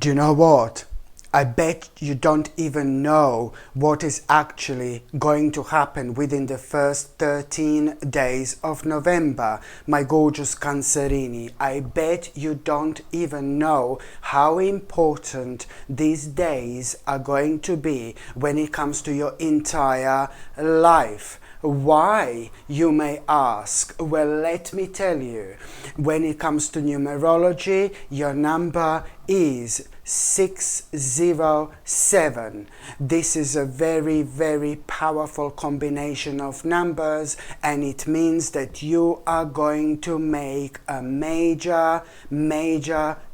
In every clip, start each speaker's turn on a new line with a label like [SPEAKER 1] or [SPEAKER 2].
[SPEAKER 1] Do you know what? I bet you don't even know what is actually going to happen within the first 13 days of November, my gorgeous Cancerini. I bet you don't even know how important these days are going to be when it comes to your entire life. Why, you may ask? Well, let me tell you. When it comes to numerology, your number is 607. This is a very, very powerful combination of numbers, and it means that you are going to make a major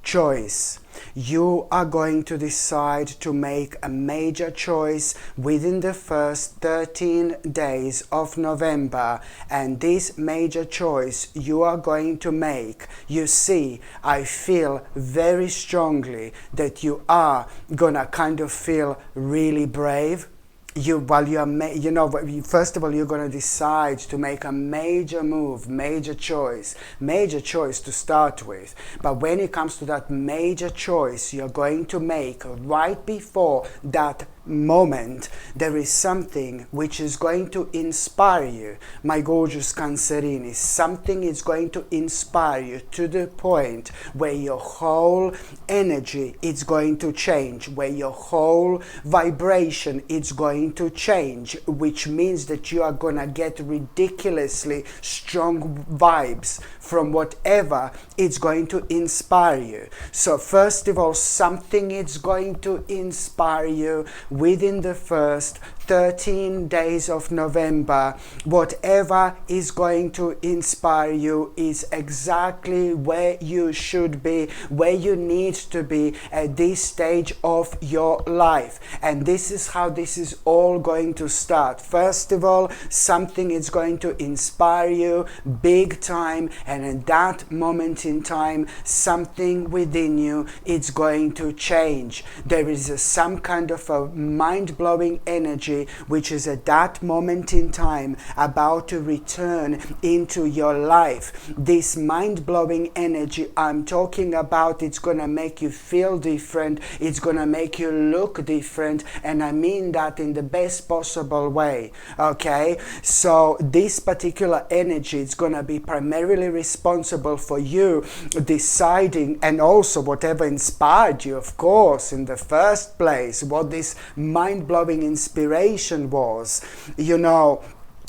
[SPEAKER 1] choice. You are going to decide to make a major choice within the first 13 days of November, and this major choice you are going to make, you see, I feel very strongly that you are gonna kind of feel really brave. First of all, you're going to decide to make a major move, major choice to start with. But when it comes to that major choice you're going to make, right before that moment, there is something which is going to inspire you, my gorgeous Cancerini. Something is going to inspire you to the point where your whole energy is going to change, where your whole vibration is going to change, which means that you are going to get ridiculously strong vibes from whatever it's going to inspire you. So first of all, something is going to inspire you within the first 13 days of November. Whatever is going to inspire you is exactly where you should be, where you need to be at this stage of your life. And this is how this is all going to start. First of all, something is going to inspire you big time, and at that moment in time, something within you is going to change. There is some kind of a mind-blowing energy which is at that moment in time about to return into your life. This mind-blowing energy I'm talking about, it's going to make you feel different, it's going to make you look different, and I mean that in the best possible way. Okay, so this particular energy is going to be primarily responsible for you deciding, and also whatever inspired you, of course, in the first place, what this mind-blowing inspiration was.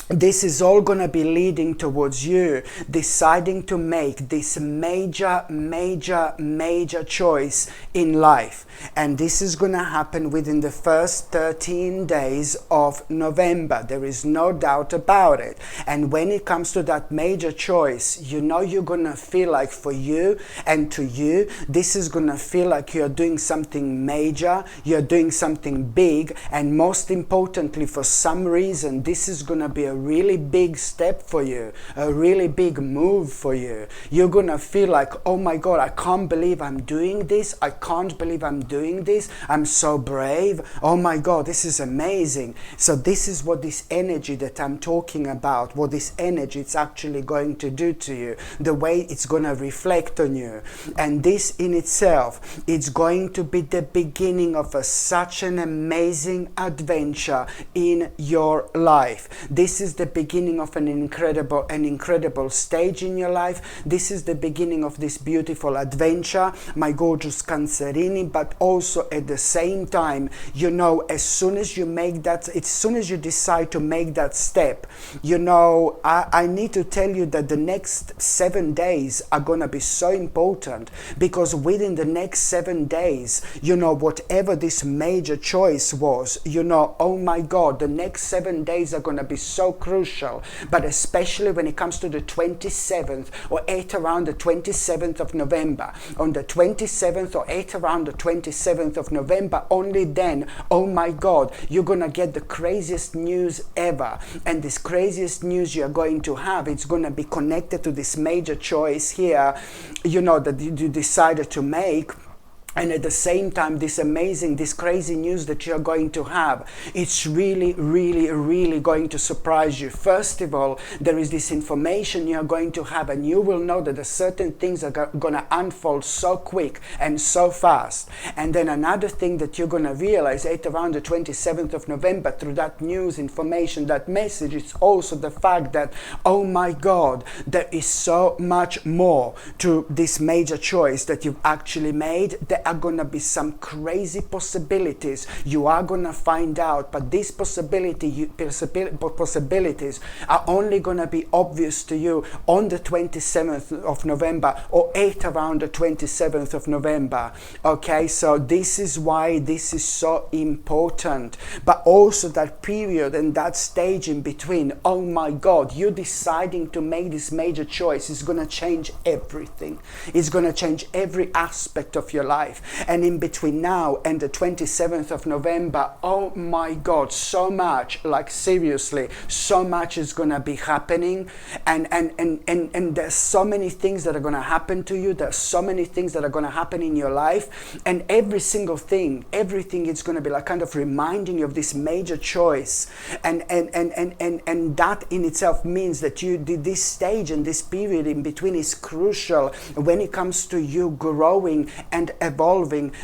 [SPEAKER 1] This is all going to be leading towards you deciding to make this major choice in life. And this is going to happen within the first 13 days of November. There is no doubt about it. And when it comes to that major choice, you're going to feel like for you and to you, this is going to feel like you're doing something major, you're doing something big, and most importantly, for some reason, this is going to be a really big step for you, a really big move for you. You're gonna feel like, oh my God, I can't believe I'm doing this. I can't believe I'm doing this. I'm so brave. Oh my God, this is amazing. So this is what this energy that I'm talking about, what this energy it's actually going to do to you, the way it's gonna reflect on you. And this in itself, it's going to be the beginning of such an amazing adventure in your life. This is the beginning of an incredible stage in your life. This is the beginning of this beautiful adventure, my gorgeous Cancerini. But also at the same time, as soon as you decide to make that step, I need to tell you that the next 7 days are going to be so important, because within the next 7 days, whatever this major choice was, oh my God, the next 7 days are going to be so crucial. But especially when it comes to the 27th or 8 around the 27th of November, on the 27th or 8 around the 27th of November, only then, oh my God, you're gonna get the craziest news ever. And this craziest news you're going to have, it's gonna be connected to this major choice here, that you decided to make. And at the same time, this amazing, this crazy news that you're going to have, it's really, really, really going to surprise you. First of all, there is this information you're going to have, and you will know that the certain things are going to unfold so quick and so fast. And then another thing that you're going to realize at around the 27th of November through that news, information, that message, it's also the fact that, oh my God, there is so much more to this major choice that you've actually made. There are going to be some crazy possibilities. You are going to find out, but these possibilities are only going to be obvious to you on the 27th of November or at around the 27th of November. Okay, so this is why this is so important. But also that period and that stage in between, oh my God, you deciding to make this major choice is going to change everything. It's going to change every aspect of your life. And in between now and the 27th of November, oh my God, so much, like seriously, so much is going to be happening. And there's so many things that are going to happen to you. There's so many things that are going to happen in your life. And every single thing, everything is going to be like kind of reminding you of this major choice. And that in itself means that this stage and this period in between is crucial when it comes to you growing and evolving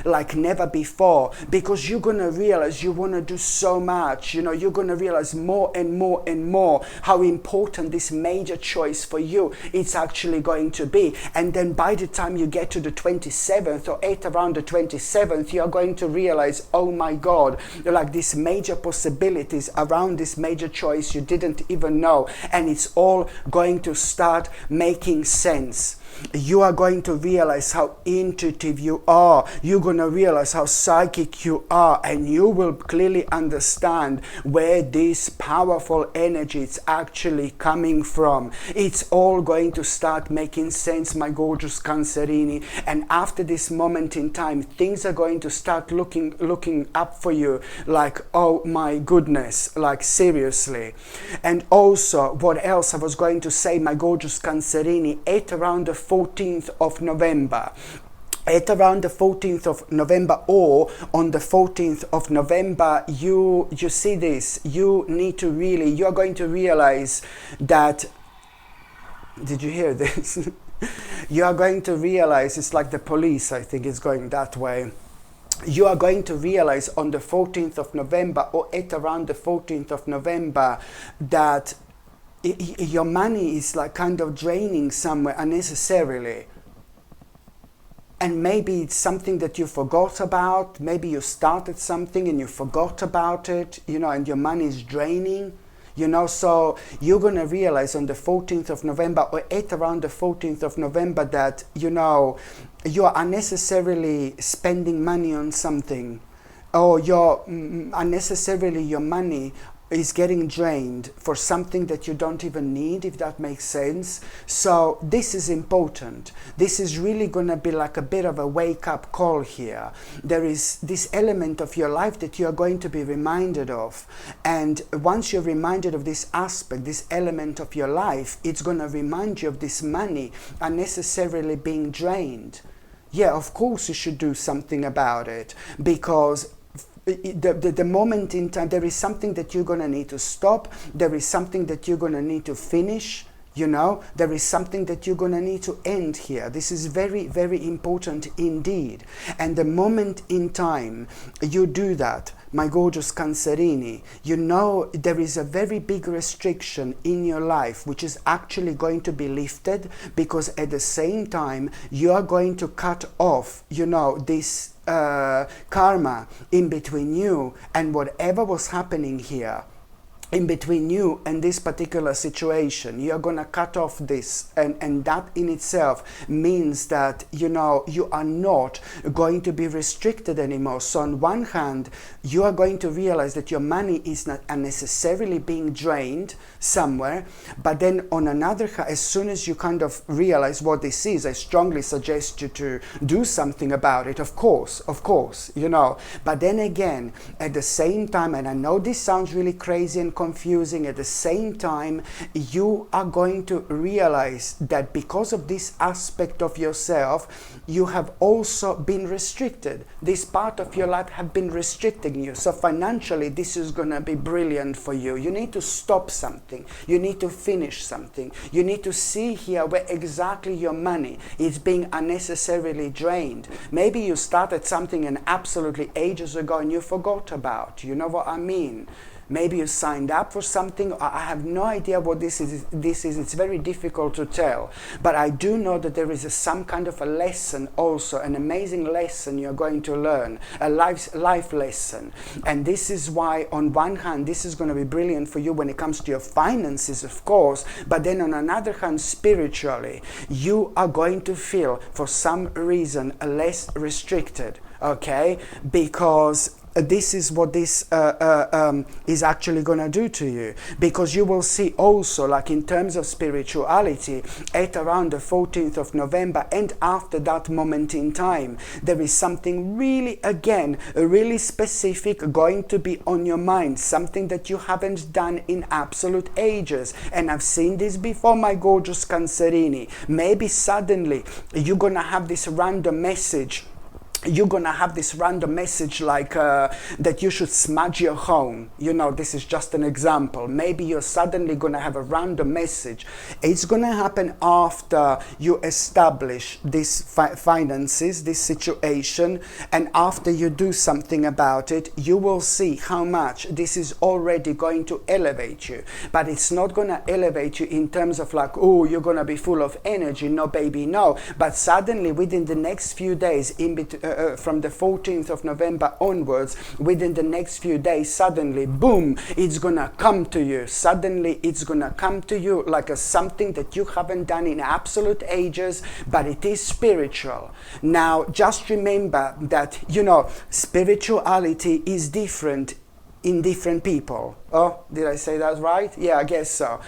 [SPEAKER 1] like never before, because you're going to realize you want to do so much. You're going to realize more and more and more how important this major choice for you it's actually going to be. And then by the time you get to the 27th or at around the 27th, you're going to realize, oh my God, like these major possibilities around this major choice you didn't even know, and it's all going to start making sense. You are going to realize how intuitive you are. You're going to realize how psychic you are, and you will clearly understand where this powerful energy is actually coming from. It's all going to start making sense, my gorgeous Cancerini. And after this moment in time, things are going to start looking up for you like, oh my goodness, like seriously. And also, what else I was going to say, my gorgeous Cancerini, at around the 14th of November. At around the 14th of November or on the 14th of November, you see this, you are going to realize that, did you hear this? You are going to realize, it's like the police, I think is going that way. You are going to realize on the 14th of November or at around the 14th of November that your money is like kind of draining somewhere unnecessarily. And maybe it's something that you forgot about. Maybe you started something and you forgot about it, and your money is draining. So you're going to realize on the 14th of November or at around the 14th of November that, you are unnecessarily spending money on something, or unnecessarily your money is getting drained for something that you don't even need, if that makes sense. So this is important. This is really going to be like a bit of a wake-up call here. There is this element of your life that you are going to be reminded of. And once you're reminded of this aspect, this element of your life, it's going to remind you of this money unnecessarily being drained. Yeah, of course you should do something about it, because the moment in time, there is something that you're going to need to stop. There is something that you're going to need to finish. There is something that you're going to need to end here. This is very, very important indeed. And the moment in time you do that, my gorgeous Cancerini, there is a very big restriction in your life which is actually going to be lifted, because at the same time you are going to cut off, this karma in between you and whatever was happening here. In between you and this particular situation, you're going to cut off this, and that in itself means that you are not going to be restricted anymore. So on one hand, you are going to realize that your money is not unnecessarily being drained somewhere, but then on another hand, as soon as you kind of realize what this is, I strongly suggest you to do something about it, of course, but then again, at the same time, and I know this sounds really crazy and confusing. At the same time, you are going to realize that because of this aspect of yourself, you have also been restricted. This part of your life have been restricting you. So financially, this is going to be brilliant for you. You need to stop something. You need to finish something. You need to see here where exactly your money is being unnecessarily drained. Maybe you started something and absolutely ages ago and you forgot about. You know what I mean? Maybe you signed up for something. I have no idea what this is. It's very difficult to tell. But I do know that there is some kind of a lesson also, an amazing lesson you're going to learn, a life lesson. And this is why, on one hand, this is going to be brilliant for you when it comes to your finances, of course. But then on another hand, spiritually, you are going to feel, for some reason, less restricted. Okay? Because this is what this is actually going to do to you, because you will see also, like in terms of spirituality, at around the 14th of November and after that moment in time, there is something really, again, really specific going to be on your mind, something that you haven't done in absolute ages. And I've seen this before, my gorgeous Cancerini. Maybe suddenly you're going to have this random message. You're going to have this random message like that you should smudge your home. You know, this is just an example. Maybe you're suddenly going to have a random message. It's going to happen after you establish this finances, this situation, and after you do something about it, you will see how much this is already going to elevate you. But it's not going to elevate you in terms of like, oh, you're going to be full of energy. No, baby, no. But suddenly, within the next few days, from the 14th of November onwards, within the next few days, suddenly, boom, it's gonna come to you. Suddenly, it's gonna come to you like a something that you haven't done in absolute ages, but it is spiritual. Now, just remember that, you know, spirituality is different in different people. Oh, did I say that right? Yeah, I guess so.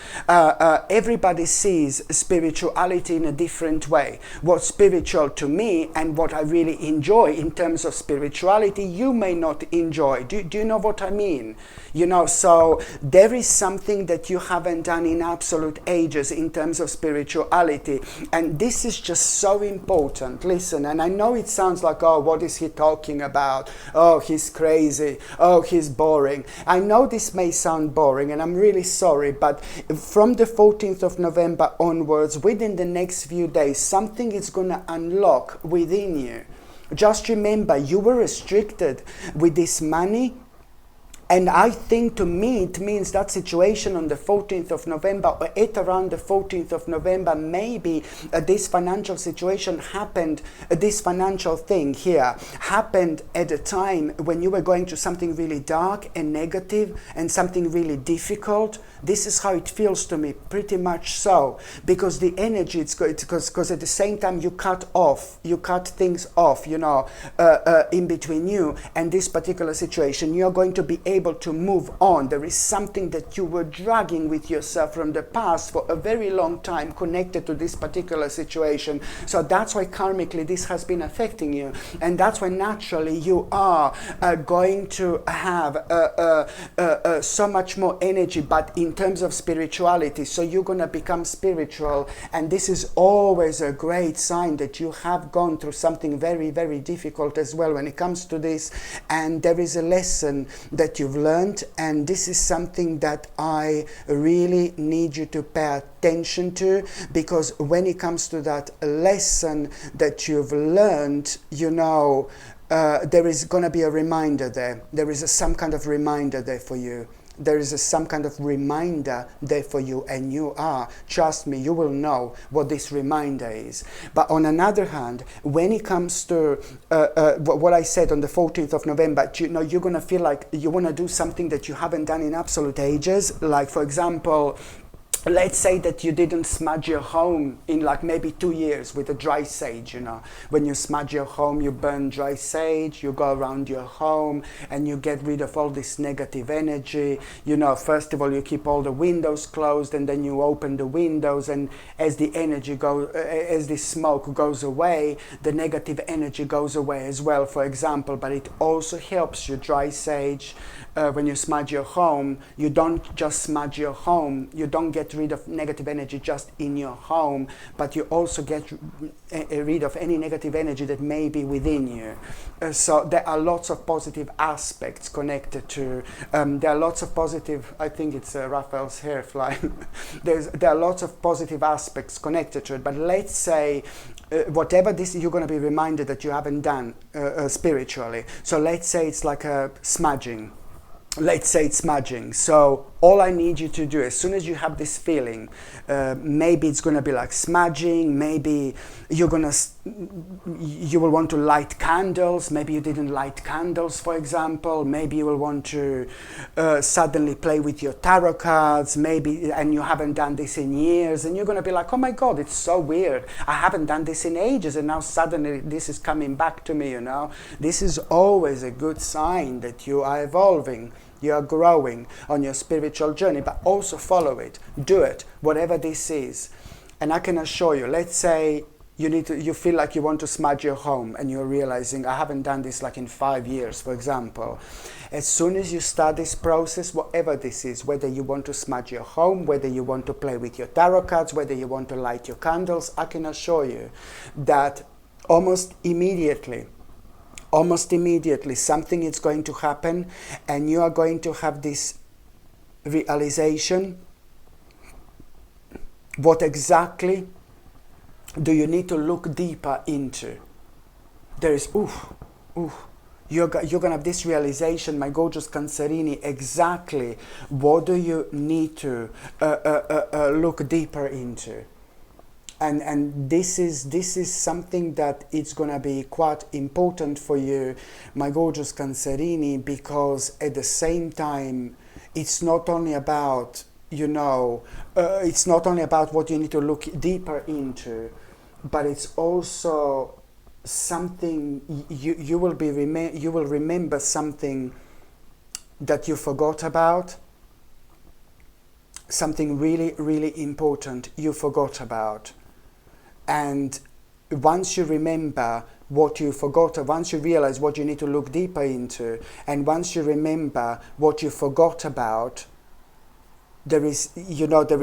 [SPEAKER 1] Everybody sees spirituality in a different way. What's spiritual to me and what I really enjoy in terms of spirituality, you may not enjoy. Do you know what I mean? You know, so there is something that you haven't done in absolute ages in terms of spirituality. And this is just so important. Listen, and I know it sounds like, oh, what is he talking about? Oh, he's crazy. Oh, he's boring. I know this may sound boring, and I'm really sorry, but from the 14th of November onwards, within the next few days, something is going to unlock within you. Just remember, you were restricted with this money. And I think, to me, it means that situation on the 14th of November, or at around the 14th of November, maybe this financial situation happened, this financial thing here happened at a time when you were going through something really dark and negative and something really difficult. This is how it feels to me, pretty much so, because the energy, it's good, because at the same time you cut things off, you know, in between you and this particular situation. You're going to be able to move on. There is something that you were dragging with yourself from the past for a very long time connected to this particular situation. So that's why karmically this has been affecting you, and that's why naturally you are going to have so much more energy, but in terms of spirituality. So you're going to become spiritual, and this is always a great sign that you have gone through something very, very difficult as well when it comes to this, and there is a lesson that you've learned, and this is something that I really need you to pay attention to, because when it comes to that lesson that you've learned, you know, there is going to be a reminder there. There is some kind of reminder there for you. There is some kind of reminder there for you, and you are, trust me, you will know what this reminder is. But on another hand, when it comes to what I said on the 14th of November, you know, you're going to feel like you want to do something that you haven't done in absolute ages. Like, for example, let's say that you didn't smudge your home in like maybe 2 years with a dry sage, When you smudge your home, you burn dry sage, you go around your home and you get rid of all this negative energy. First of all, you keep all the windows closed and then you open the windows, and as as the smoke goes away, the negative energy goes away as well, for example. But it also helps you, dry sage, when you smudge your home, you don't just smudge your home, you don't get rid of negative energy just in your home, but you also get rid of any negative energy that may be within you. So there are lots of positive aspects connected to, there are lots of positive, I think it's Raphael's hair flying, there are lots of positive aspects connected to it. But let's say whatever this, you're going to be reminded that you haven't done spiritually. So let's say it's like a smudging. Let's say it's smudging. So all I need you to do, as soon as you have this feeling, maybe it's going to be like smudging, maybe you will want to light candles, maybe you didn't light candles, for example, maybe you will want to suddenly play with your tarot cards, and you haven't done this in years, and you're going to be like, oh my God, it's so weird, I haven't done this in ages, and now suddenly this is coming back to me, This is always a good sign that you are evolving. You are growing on your spiritual journey, but also follow it, do it, whatever this is. And I can assure you, let's say you feel like you want to smudge your home and you're realizing, I haven't done this like in 5 years, for example. As soon as you start this process, whatever this is, whether you want to smudge your home, whether you want to play with your tarot cards, whether you want to light your candles, I can assure you that almost immediately something is going to happen, and you are going to have this realization. What exactly do you need to look deeper into? There is, you're going to have this realization, my gorgeous Cancerini, exactly what do you need to look deeper into. And this is something that it's going to be quite important for you, my gorgeous Cancerini, because at the same time, it's not only about, it's not only about what you need to look deeper into, but it's also something you will remember something that you forgot about, something really, really important you forgot about. And once you remember what you forgot, once you realize what you need to look deeper into, and once you remember what you forgot about, there is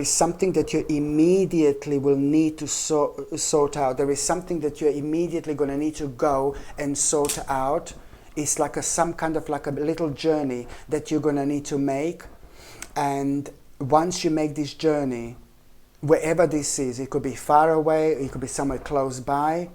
[SPEAKER 1] something that you immediately will need to sort out. There is something that you're immediately going to need to go and sort out. It's like some kind of like a little journey that you're going to need to make. And once you make this journey, wherever this is, it could be far away, it could be somewhere close by,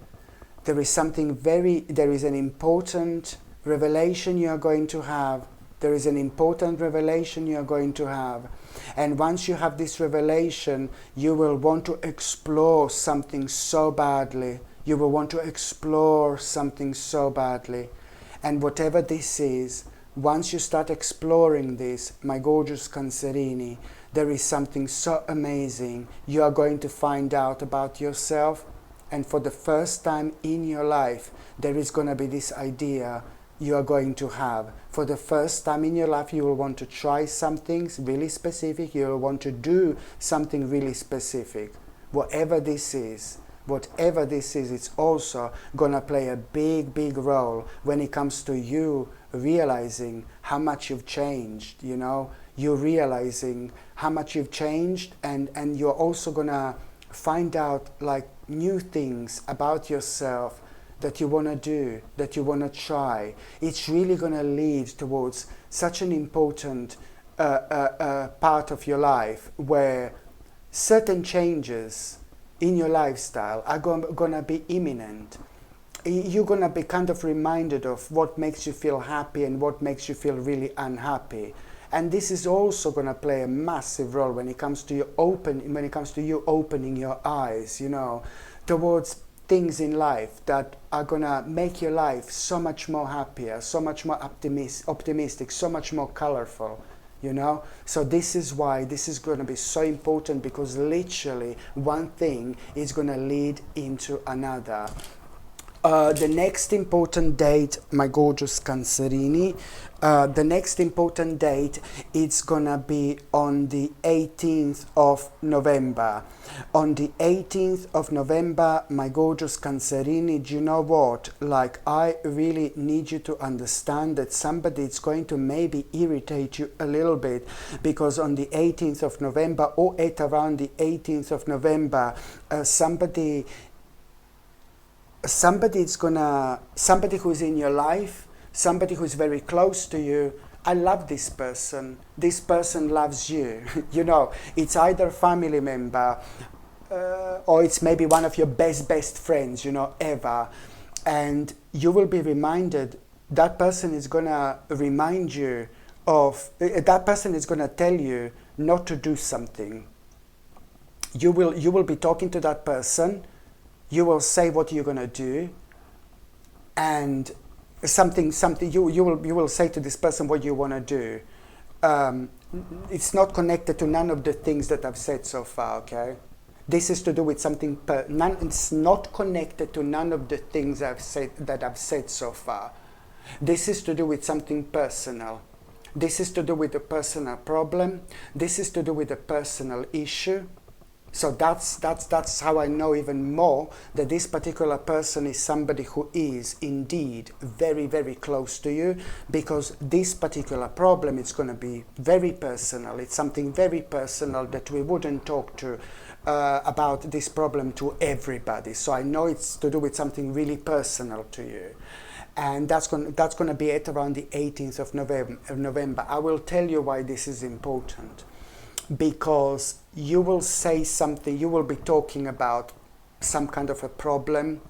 [SPEAKER 1] there is an important revelation you are going to have. There is an important revelation you are going to have. And once you have this revelation, you will want to explore something so badly. You will want to explore something so badly. And whatever this is, once you start exploring this, my gorgeous Cancerini, there is something so amazing you are going to find out about yourself. And for the first time in your life, there is going to be this idea you are going to have. For the first time in your life, you will want to try something really specific. You will want to do something really specific. Whatever this is, it's also going to play a big, big role when it comes to you realizing how much you've changed, You're realizing how much you've changed, and you're also going to find out like new things about yourself that you want to do, that you want to try. It's really going to lead towards such an important part of your life where certain changes in your lifestyle are going to be imminent. You're going to be kind of reminded of what makes you feel happy and what makes you feel really unhappy. And this is also going to play a massive role when it comes to you opening your eyes, towards things in life that are going to make your life so much more happier, so much more optimistic, so much more colorful. you know. So this is why this is going to be so important, because literally one thing is going to lead into another. The next important date, my gorgeous Cancerini, the next important date, it's gonna be on the 18th of November. On the 18th of November, my gorgeous Cancerini, do you know what? Like, I really need you to understand that somebody is going to maybe irritate you a little bit, because on the 18th of November, or at around the 18th of November, somebody who's in your life, somebody who's very close to you. I love this person loves you. You know, it's either a family member, or it's maybe one of your best friends, you know, ever. And you will be reminded, that person is gonna remind you of, that person is gonna tell you not to do something. You will be talking to that person. You will say what you're gonna do, and something you will say to this person what you wanna do. It's not connected to none of the things that I've said so far. Okay, this is to do with something. It's not connected to none of the things I've said so far. This is to do with something personal. This is to do with a personal problem. This is to do with a personal issue. So that's how I know even more that this particular person is somebody who is indeed very, very close to you, because this particular problem is going to be very personal. It's something very personal that we wouldn't talk to about this problem to everybody. So I know it's to do with something really personal to you. And that's going to be at around the 18th of November. I will tell you why this is important. Because you will say something, you will be talking about some kind of a problem,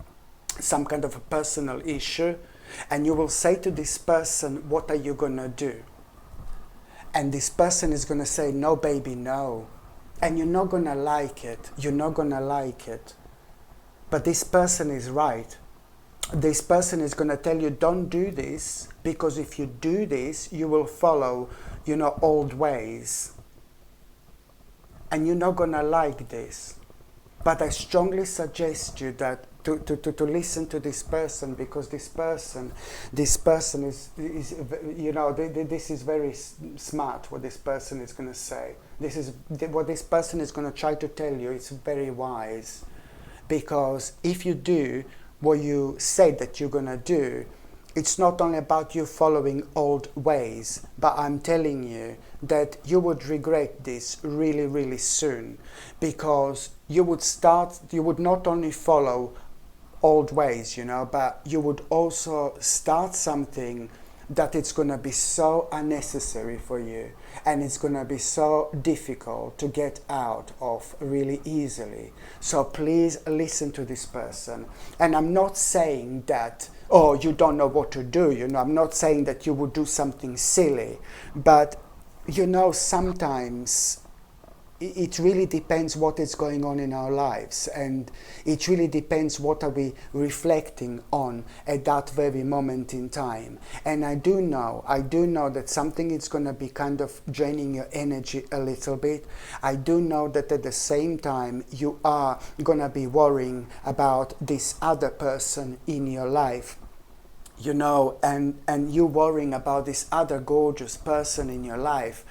[SPEAKER 1] some kind of a personal issue, and you will say to this person, what are you gonna do? And this person is gonna say, no baby, no. And you're not gonna like it, But this person is right. This person is gonna tell you, don't do this, because if you do this, you will follow, old ways. And you're not gonna like this. But I strongly suggest you that to listen to this person, because this person is this is very smart, what this person is gonna say. What this person is gonna try to tell you. It's very wise, because if you do what you said that you're gonna do, it's not only about you following old ways, but I'm telling you that you would regret this really, really soon, because you would not only follow old ways, but you would also start something that it's going to be so unnecessary for you, and it's going to be so difficult to get out of really easily. So please listen to this person. And I'm not saying that, oh, you don't know what to do, I'm not saying that you would do something silly, but sometimes it really depends what is going on in our lives, and it really depends what are we reflecting on at that very moment in time. And I do know that something is going to be kind of draining your energy a little bit. I do know that at the same time you are going to be worrying about this other person in your life, and you worrying about this other gorgeous person in your life.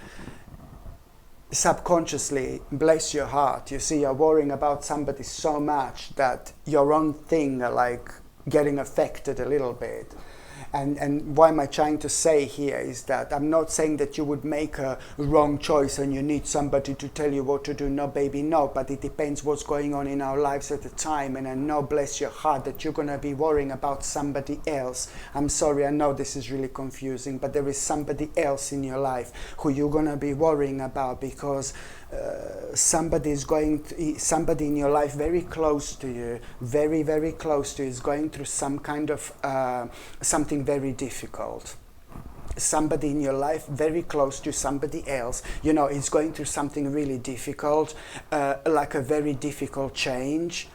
[SPEAKER 1] Subconsciously, bless your heart, you're worrying about somebody so much that your own thing are like getting affected a little bit. And what am I trying to say here is that I'm not saying that you would make a wrong choice and you need somebody to tell you what to do. No, baby, no. But it depends what's going on in our lives at the time. And I know, bless your heart, that you're going to be worrying about somebody else. I'm sorry, I know this is really confusing, but there is somebody else in your life who you're going to be worrying about, because somebody in your life very close to you, very, very close to you, is going through some kind of something very difficult. Somebody in your life very close to somebody else, is going through something really difficult, like a very difficult change.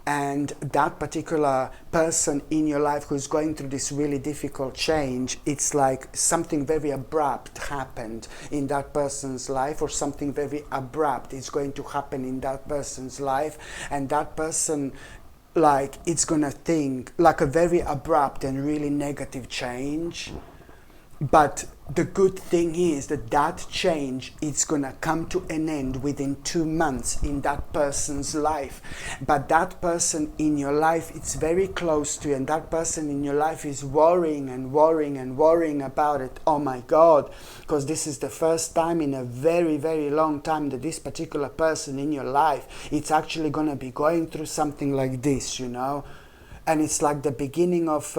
[SPEAKER 1] and that particular person in your life who's going through this really difficult change, it's like something very abrupt happened in that person's life, or something very abrupt is going to happen in that person's life, and that person, like, it's gonna think like a very abrupt and really negative change. But the good thing is that that change is gonna come to an end within 2 months in that person's life. But that person in your life, it's very close to you, and that person in your life is worrying and worrying and worrying about it. Oh my God, because this is the first time in a very, very long time that this particular person in your life, it's actually gonna be going through something like this, you know? And it's like the beginning of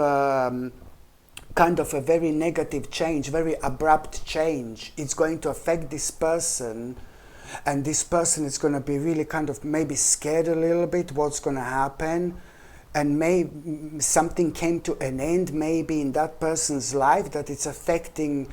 [SPEAKER 1] kind of a very negative change, very abrupt change. It's going to affect this person, and this person is going to be really kind of maybe scared a little bit what's going to happen, and maybe something came to an end maybe in that person's life that it's affecting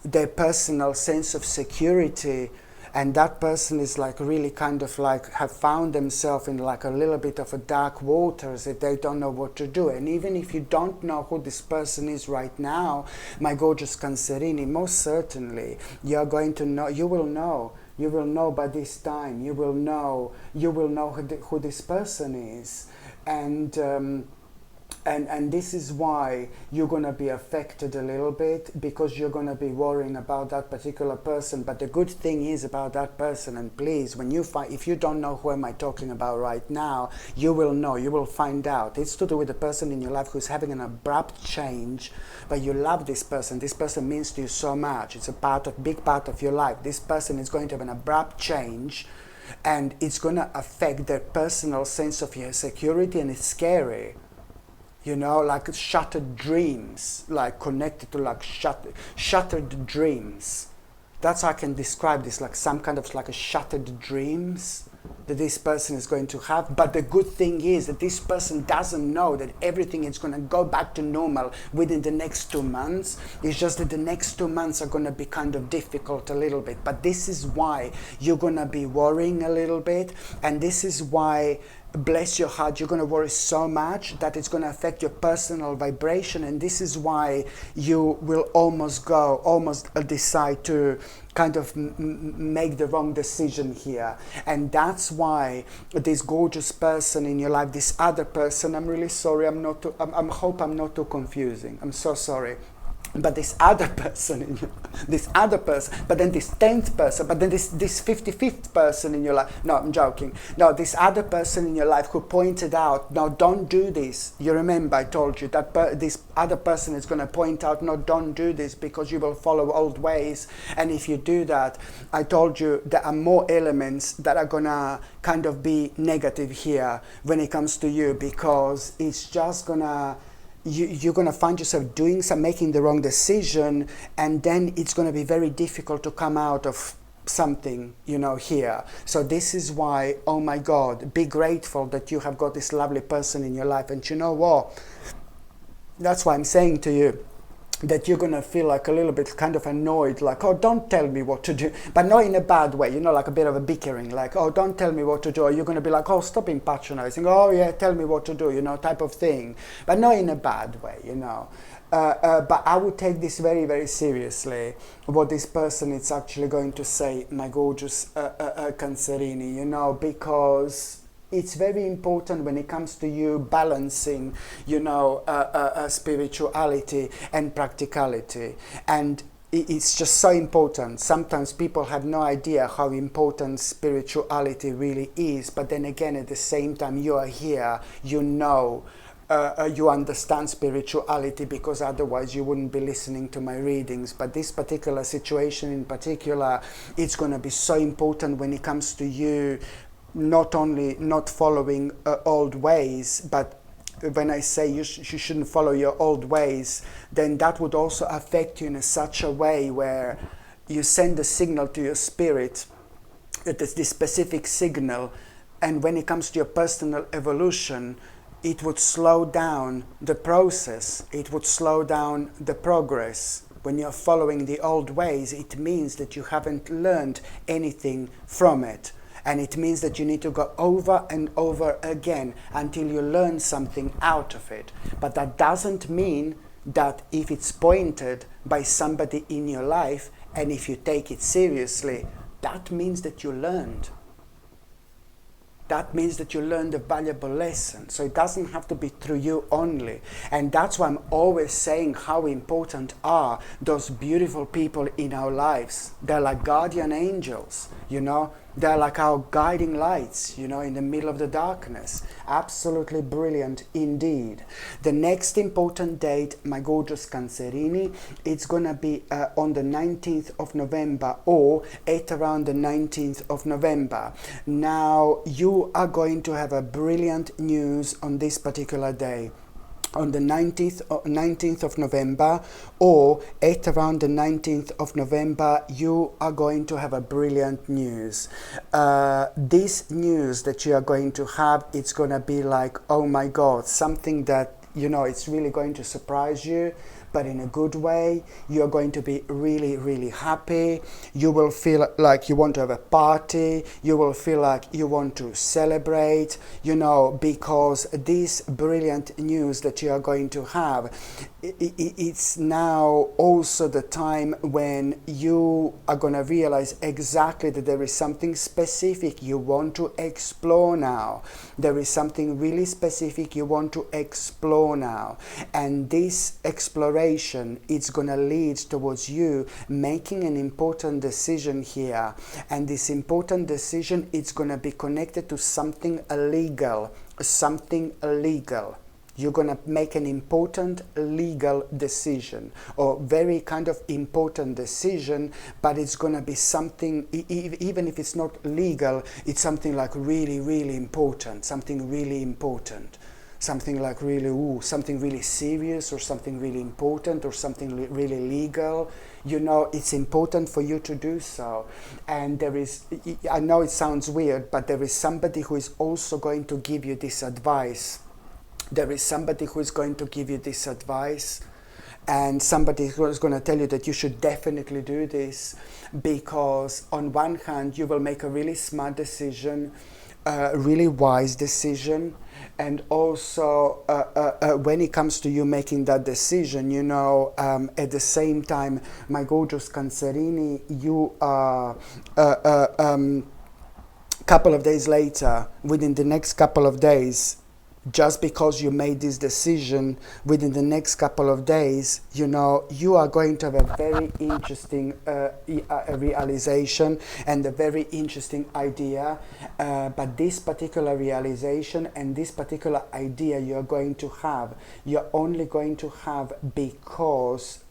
[SPEAKER 1] their personal sense of security. And that person is like really kind of like have found themselves in like a little bit of a dark waters that they don't know what to do. And even if you don't know who this person is right now, my gorgeous Cancerini, most certainly you're going to know, you will know by this time, you will know who this person is. And this is why you're going to be affected a little bit, because you're going to be worrying about that particular person. But the good thing is about that person, and please, when you find, if you don't know who am I talking about right now, you will know, you will find out. It's to do with the person in your life who's having an abrupt change, but you love this person. This person means to you so much. It's a big part of your life. This person is going to have an abrupt change, and it's going to affect their personal sense of your security, and it's scary. You know, like shattered dreams, like connected to like shattered dreams. That's how I can describe this, like some kind of like a shattered dreams that this person is going to have. But the good thing is that this person doesn't know that everything is going to go back to normal within the next 2 months. It's just that the next 2 months are going to be kind of difficult a little bit. But this is why you're going to be worrying a little bit, and this is why, bless your heart, you're going to worry so much that it's going to affect your personal vibration. And this is why you will almost decide to kind of make the wrong decision here. And that's why this gorgeous person in your life, this other person, I'm really sorry, I hope I'm not too confusing, I'm so sorry. But this other person, but then this 10th person, but then this 55th person in your life. No, I'm joking. No, this other person in your life who pointed out, no, don't do this. You remember I told you that this other person is going to point out, no, don't do this because you will follow old ways. And if you do that, I told you there are more elements that are going to kind of be negative here when it comes to you, because it's just going to, you're going to find yourself making the wrong decision, and then it's going to be very difficult to come out of something, you know, here. So this is why, oh my God, be grateful that you have got this lovely person in your life. And you know what? That's why I'm saying to you that you're going to feel like a little bit kind of annoyed, like, oh, don't tell me what to do, but not in a bad way, you know, like a bit of a bickering, like, oh, don't tell me what to do, or you're going to be like, oh, stop being patronizing, oh yeah, tell me what to do, you know, type of thing, but not in a bad way, you know. But I would take this very, very seriously, what this person is actually going to say, my gorgeous Cancerini, you know, because it's very important when it comes to you balancing, you know, spirituality and practicality. And it's just so important. Sometimes people have no idea how important spirituality really is. But then again, at the same time, you are here, you know, you understand spirituality, because otherwise you wouldn't be listening to my readings. But this particular situation in particular, it's going to be so important when it comes to you not only not following old ways, but when I say you shouldn't follow your old ways, then that would also affect you in such a way where you send a signal to your spirit, that is this specific signal, and when it comes to your personal evolution, it would slow down the process, it would slow down the progress. When you're following the old ways, it means that you haven't learned anything from it. And it means that you need to go over and over again until you learn something out of it. But that doesn't mean that if it's pointed by somebody in your life and if you take it seriously, that means that you learned. That means that you learned a valuable lesson. So it doesn't have to be through you only. And that's why I'm always saying how important are those beautiful people in our lives. They're like guardian angels, you know. They're like our guiding lights, you know, in the middle of the darkness. Absolutely brilliant indeed. The next important date, my gorgeous Cancerini, it's going to be on the 19th of November or at around the 19th of November. Now, you are going to have a brilliant news on this particular day. On the 19th of November or at around the 19th of November, you are going to have a brilliant news. This news that you are going to have, it's going to be like, oh my God, something that, you know, it's really going to surprise you, but in a good way. You're going to be really, really happy. You will feel like you want to have a party. You will feel like you want to celebrate, you know, because this brilliant news that you are going to have, it's now also the time when you are going to realize exactly that there is something specific you want to explore now. There is something really specific you want to explore now. And this exploration, it's going to lead towards you making an important decision here. And this important decision, it's going to be connected to something illegal. Something illegal. You're going to make an important legal decision, or very kind of important decision, but it's going to be something, even if it's not legal, it's something like really, really important, something really important. Something like really, something really serious, or something really important, or something really legal. You know, it's important for you to do so. And there is, I know it sounds weird, but there is somebody who is also going to give you this advice. There is somebody who is going to give you this advice, and somebody who is going to tell you that you should definitely do this, because on one hand, you will make a really smart decision, a really wise decision. And also, when it comes to you making that decision, you know, at the same time, my gorgeous Cancerini, you are couple of days later, within the next couple of days, just because you made this decision, within the next couple of days, you know, you are going to have a very interesting realization and a very interesting idea. But this particular realization and this particular idea you're going to have, you're only going to have because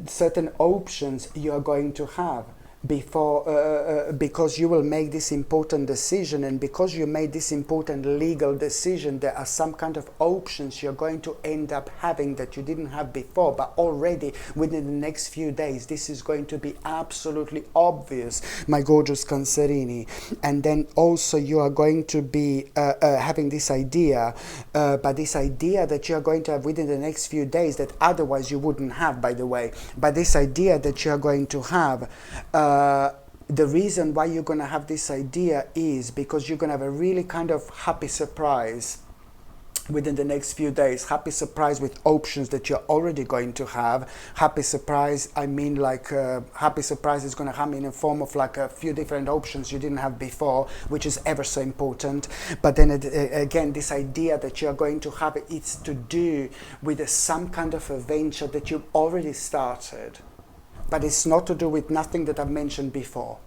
[SPEAKER 1] certain options you're going to have. Because you will make this important decision, and because you made this important legal decision, there are some kind of options you're going to end up having that you didn't have before, but already within the next few days this is going to be absolutely obvious, my gorgeous Cancerini. And then also you are going to be having this idea, but this idea that you're going to have within the next few days that otherwise you wouldn't have, by the way, but this idea that you're going to have, the reason why you're going to have this idea is because you're going to have a really kind of happy surprise within the next few days. Happy surprise with options that you're already going to have. Happy surprise, I mean, like happy surprise is going to come in a form of like a few different options you didn't have before, which is ever so important. But then again, this idea that you're going to have, it's to do with some kind of a venture that you've already started. But it's not to do with nothing that I've mentioned before.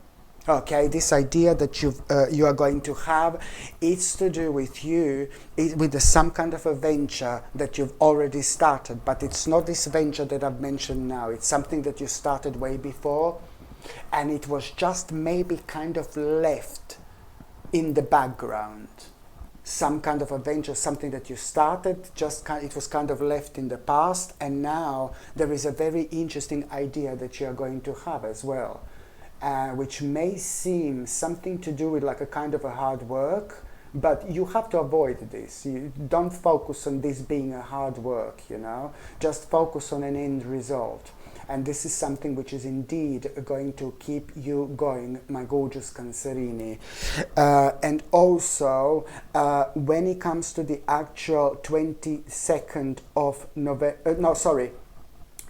[SPEAKER 1] Okay, this idea that you are going to have, it's to do with you, with some kind of a venture that you've already started. But it's not this venture that I've mentioned now. It's something that you started way before, and it was just maybe kind of left in the background. Some kind of adventure, something that you started, it was kind of left in the past, and now there is a very interesting idea that you are going to have as well, which may seem something to do with like a kind of a hard work, but you have to avoid this. You don't focus on this being a hard work, you know, just focus on an end result. and this is something which is indeed going to keep you going, my gorgeous Cancerini. And also, when it comes to the actual 22nd of November,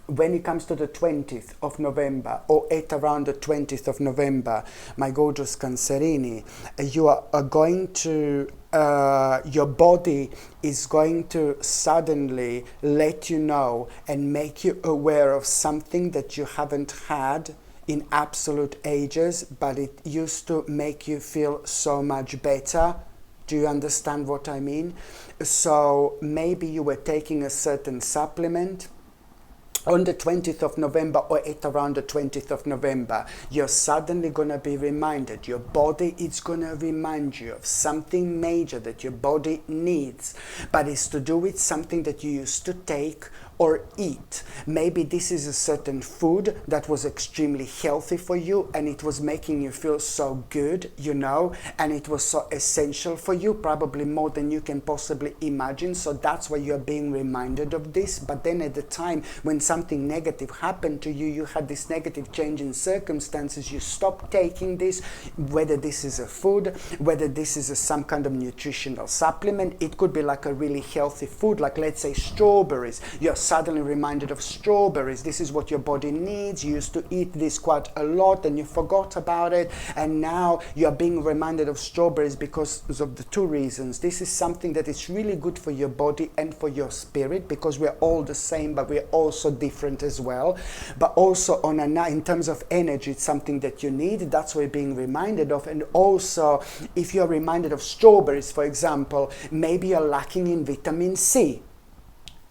[SPEAKER 1] when it comes to the 20th of November, or at around the 20th of November, my gorgeous Cancerini, you are going to, your body is going to suddenly let you know and make you aware of something that you haven't had in absolute ages, but it used to make you feel so much better. Do you understand what I mean? So maybe you were taking a certain supplement on the 20th of November, or at around the 20th of November, you're suddenly going to be reminded, your body is going to remind you of something major that your body needs, but it's to do with something that you used to take or eat. Maybe this is a certain food that was extremely healthy for you, and it was making you feel so good, you know, and it was so essential for you, probably more than you can possibly imagine. So that's why you're being reminded of this. But then at the time when something negative happened to you, you had this negative change in circumstances, you stopped taking this, whether this is a food, whether this is some kind of nutritional supplement. It could be like a really healthy food, like let's say strawberries. You're suddenly reminded of strawberries. This is what your body needs. You used to eat this quite a lot and you forgot about it, and now you're being reminded of strawberries because of the two reasons. This is something that is really good for your body and for your spirit, because we're all the same, but we're also different as well. But also in terms of energy, it's something that you need. That's what you're being reminded of. And also, if you're reminded of strawberries, for example, maybe you're lacking in vitamin C,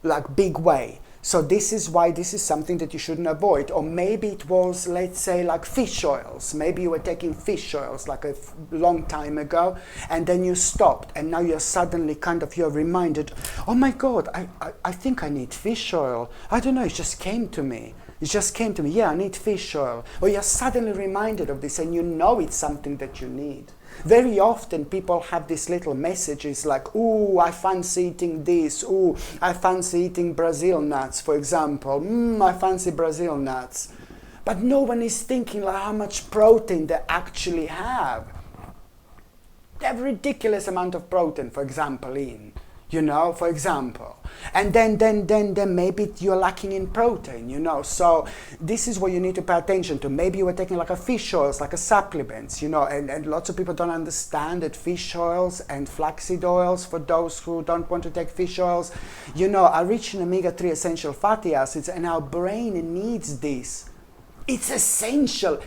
[SPEAKER 1] like big way. So this is why this is something that you shouldn't avoid. Or maybe it was, let's say, like fish oils. Maybe you were taking fish oils like a long time ago, and then you stopped, and now you're suddenly you're reminded, oh my God, I think I need fish oil. I don't know, it just came to me. It just came to me, yeah, I need fish oil. Or you're suddenly reminded of this, and you know it's something that you need. Very often people have these little messages like, ooh, I fancy eating this, ooh, I fancy eating Brazil nuts, for example. I fancy Brazil nuts. But no one is thinking like how much protein they actually have. They have a ridiculous amount of protein, for example, for example. And then maybe you're lacking in protein, So this is what you need to pay attention to. Maybe you were taking like a fish oils, like a supplements, and lots of people don't understand that fish oils and flaxseed oils, for those who don't want to take fish oils, are rich in omega-3 essential fatty acids, and our brain needs this. It's essential.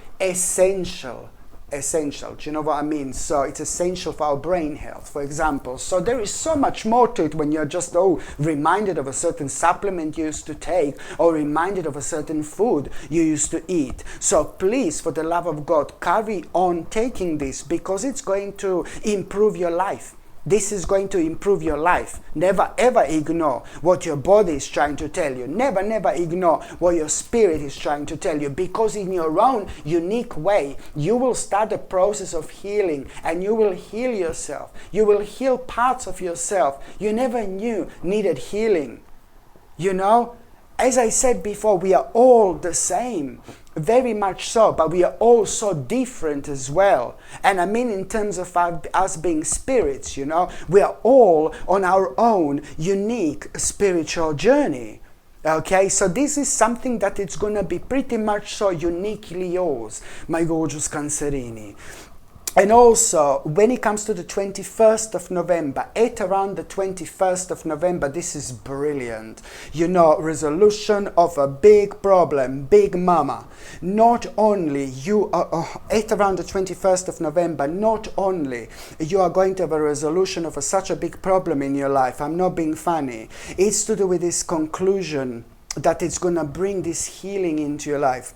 [SPEAKER 1] Do you know what I mean? So it's essential for our brain health, for example. So there is so much more to it when you're just reminded of a certain supplement you used to take, or reminded of a certain food you used to eat. So please, for the love of God, carry on taking this, because it's going to improve your life. This is going to improve your life. Never ever ignore what your body is trying to tell you. Never ignore what your spirit is trying to tell you, because in your own unique way, you will start a process of healing, and you will heal yourself. You will heal parts of yourself you never knew needed healing. As I said before, we are all the same. Very much so, but we are all so different as well. And I mean in terms of us being spirits, we are all on our own unique spiritual journey. Okay, so this is something that it's going to be pretty much so uniquely yours, my gorgeous Cancerini. And also, when it comes to the 21st of November, at around the 21st of November, this is brilliant. Resolution of a big problem, big mama. Not only you are, at around the 21st of November, not only you are going to have a resolution of such a big problem in your life, I'm not being funny, it's to do with this conclusion that it's going to bring this healing into your life.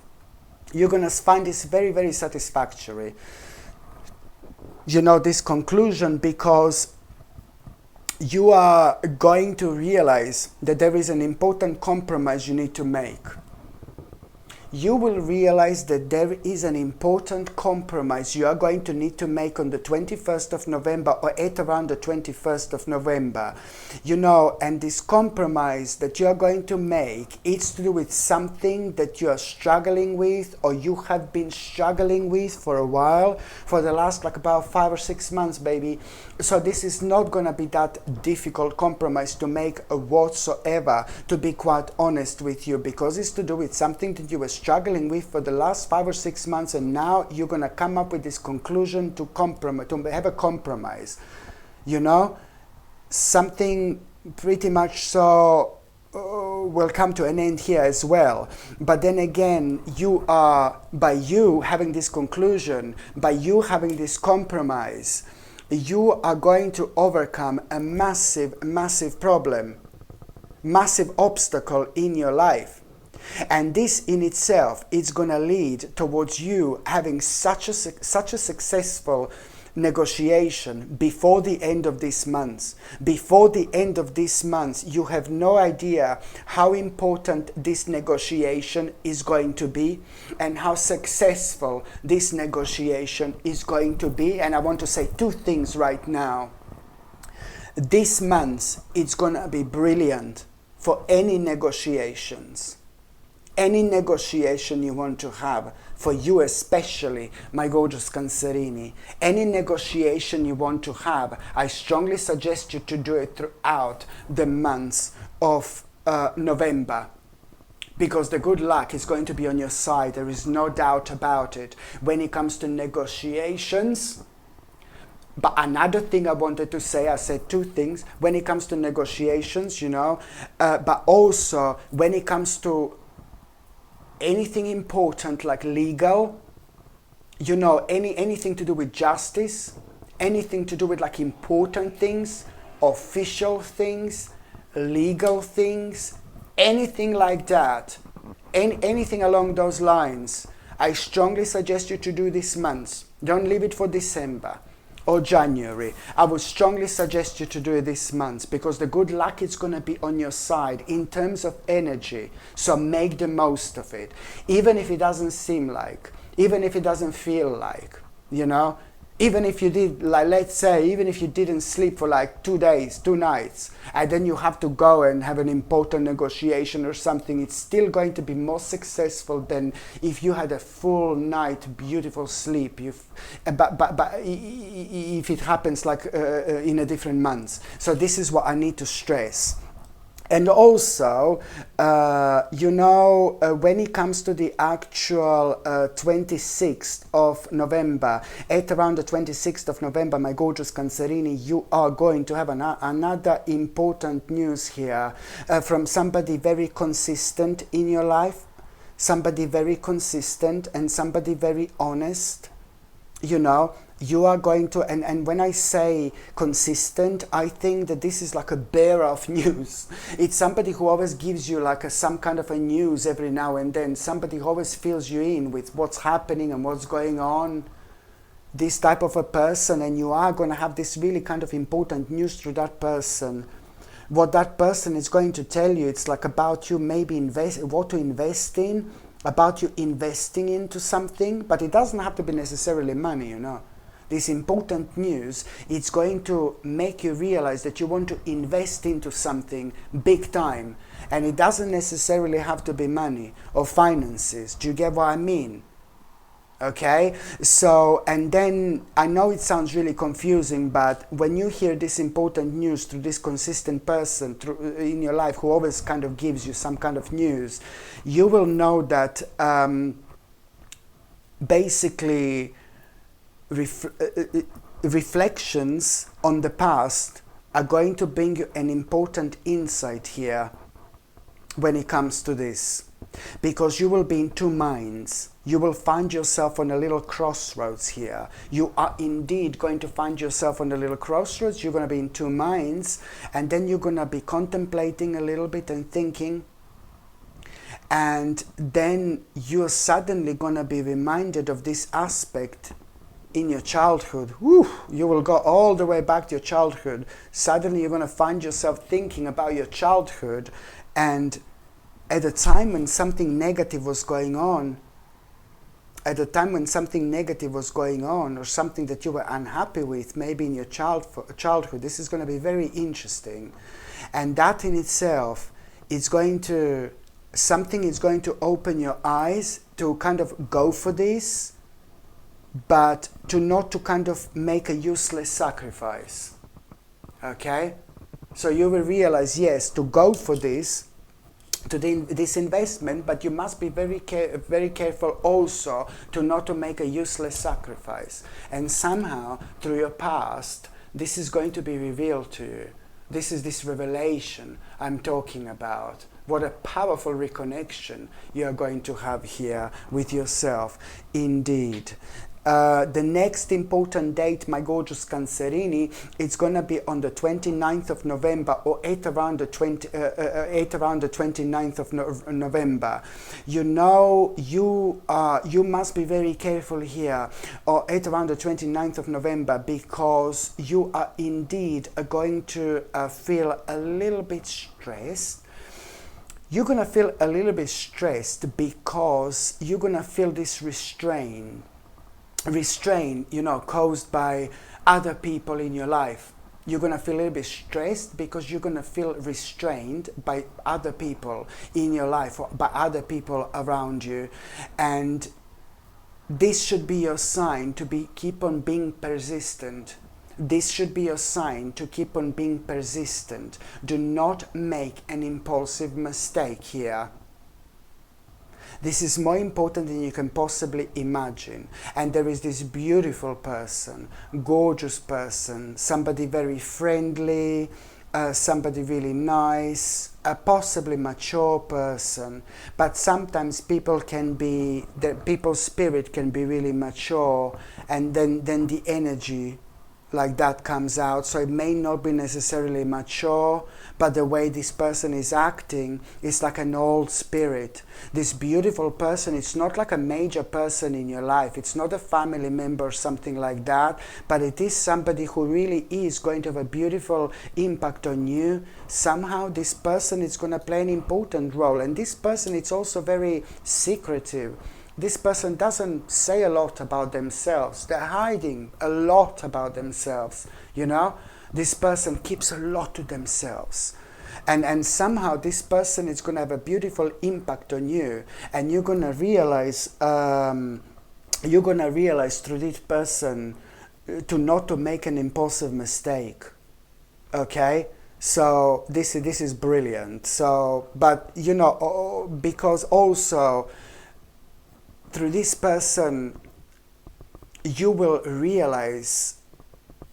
[SPEAKER 1] You're going to find this very, very satisfactory. This conclusion, because you are going to realize that there is an important compromise you need to make. you will realize that there is an important compromise you are going to need to make on the 21st of November or at around the 21st of November. You know, and this compromise that you are going to make, it's to do with something that you are struggling with or you have been struggling with for a while, for the last like about 5 or 6 months, baby. So this is not going to be that difficult compromise to make whatsoever, to be quite honest with you, because it's to do with something that you were struggling with for the last 5 or 6 months, and now you're going to come up with this conclusion to compromise, to have a compromise, you know, something pretty much so will come to an end here as well. But then again, you are, by you having this conclusion, by you having this compromise, you are going to overcome a massive problem, massive obstacle in your life. And this in itself is going to lead towards you having such a successful negotiation before the end of this month. Before the end of this month, you have no idea how important this negotiation is going to be and how successful this negotiation is going to be. And I want to say 2 things right now. This month, it's going to be brilliant for any negotiations. Any negotiation you want to have, for you especially, my gorgeous Cancerini, any negotiation you want to have, I strongly suggest you to do it throughout the months of November. Because the good luck is going to be on your side, there is no doubt about it. When it comes to negotiations, but another thing I wanted to say, I said 2 things, when it comes to negotiations, you know, but also when it comes to anything important like legal, you know, anything to do with justice, anything to do with like important things, official things, legal things, anything like that, anything along those lines, I strongly suggest you to do this month. Don't leave it for December or January. I would strongly suggest you to do it this month, because the good luck is going to be on your side in terms of energy. So make the most of it. Even if it doesn't seem like, even if it doesn't feel like, you know, even if you did, like, let's say, even if you didn't sleep for like 2 days, 2 nights, and then you have to go and have an important negotiation or something, it's still going to be more successful than if you had a full night, beautiful sleep. But if it happens like in a different month. So this is what I need to stress. And also, you know, when it comes to the actual 26th of November, at around the 26th of November, my gorgeous Cancerini, you are going to have another important news here from somebody very consistent in your life, somebody very consistent and somebody very honest, you know. You are going to, and when I say consistent, I think that this is like a bearer of news. It's somebody who always gives you like some kind of a news every now and then, somebody who always fills you in with what's happening and what's going on. This type of a person, and you are going to have this really kind of important news through that person. What that person is going to tell you, it's like about you maybe what to invest in, about you investing into something, but it doesn't have to be necessarily money, you know. This important news, it's going to make you realize that you want to invest into something big time. And it doesn't necessarily have to be money or finances. Do you get what I mean? Okay? So, and then, I know it sounds really confusing, but when you hear this important news through this consistent person in your life who always kind of gives you some kind of news, you will know that basically reflections on the past are going to bring you an important insight here when it comes to this, because you will be in 2 minds. You will find yourself on a little crossroads here. You are indeed going to find yourself on a little crossroads. You're going to be in 2 minds, and then you're going to be contemplating a little bit and thinking, and then you're suddenly going to be reminded of this aspect in your childhood. Woo, you will go all the way back to your childhood. Suddenly you're going to find yourself thinking about your childhood, and at a time when something negative was going on, at a time when something negative was going on, or something that you were unhappy with, maybe in your childhood, this is going to be very interesting. And that in itself is going to, something is going to open your eyes to kind of go for this, but to not to kind of make a useless sacrifice. Okay? So you will realize, yes, to go for this, this investment, but you must be very careful also to not to make a useless sacrifice. And somehow, through your past, this is going to be revealed to you. This is this revelation I'm talking about. What a powerful reconnection you're going to have here with yourself, indeed. The next important date, my gorgeous Cancerini, it's going to be on the 29th of November, or at around the 29th of November. You know, you must be very careful here, or at around the 29th of November, because you are indeed going to feel a little bit stressed. You're going to feel a little bit stressed because you're going to feel this restraint, you know, caused by other people in your life. You're going to feel a little bit stressed because you're going to feel restrained by other people in your life, or by other people around you. And this should be your sign to keep on being persistent. This should be your sign to keep on being persistent. Do not make an impulsive mistake here. This is more important than you can possibly imagine. And there is this beautiful person, gorgeous person, somebody very friendly, somebody really nice, a possibly mature person. But sometimes people's spirit can be really mature, and then the energy like that comes out. So it may not be necessarily mature, but the way this person is acting is like an old spirit. This beautiful person, it's not like a major person in your life. It's not a family member or something like that, but it is somebody who really is going to have a beautiful impact on you. Somehow this person is going to play an important role, and this person is also very secretive. This person doesn't say a lot about themselves. They're hiding a lot about themselves, you know. This person keeps a lot to themselves. And somehow this person is going to have a beautiful impact on you. And you're going to realize through this person not to make an impulsive mistake. Okay? So this is brilliant. So, but, you know, because also, through this person, you will realize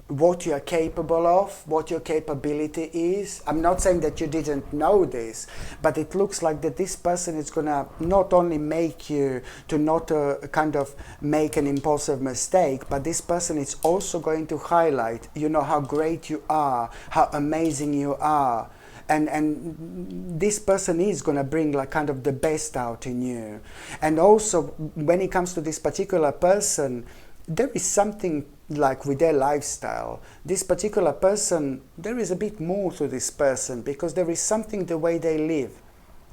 [SPEAKER 1] what you are capable of, what your capability is. I'm not saying that you didn't know this, but it looks like that this person is going to not only make you to not kind of make an impulsive mistake, but this person is also going to highlight, you know, how great you are, how amazing you are. And this person is going to bring like kind of the best out in you. And also, when it comes to this particular person, there is something like with their lifestyle. This particular person, there is a bit more to this person, because there is something the way they live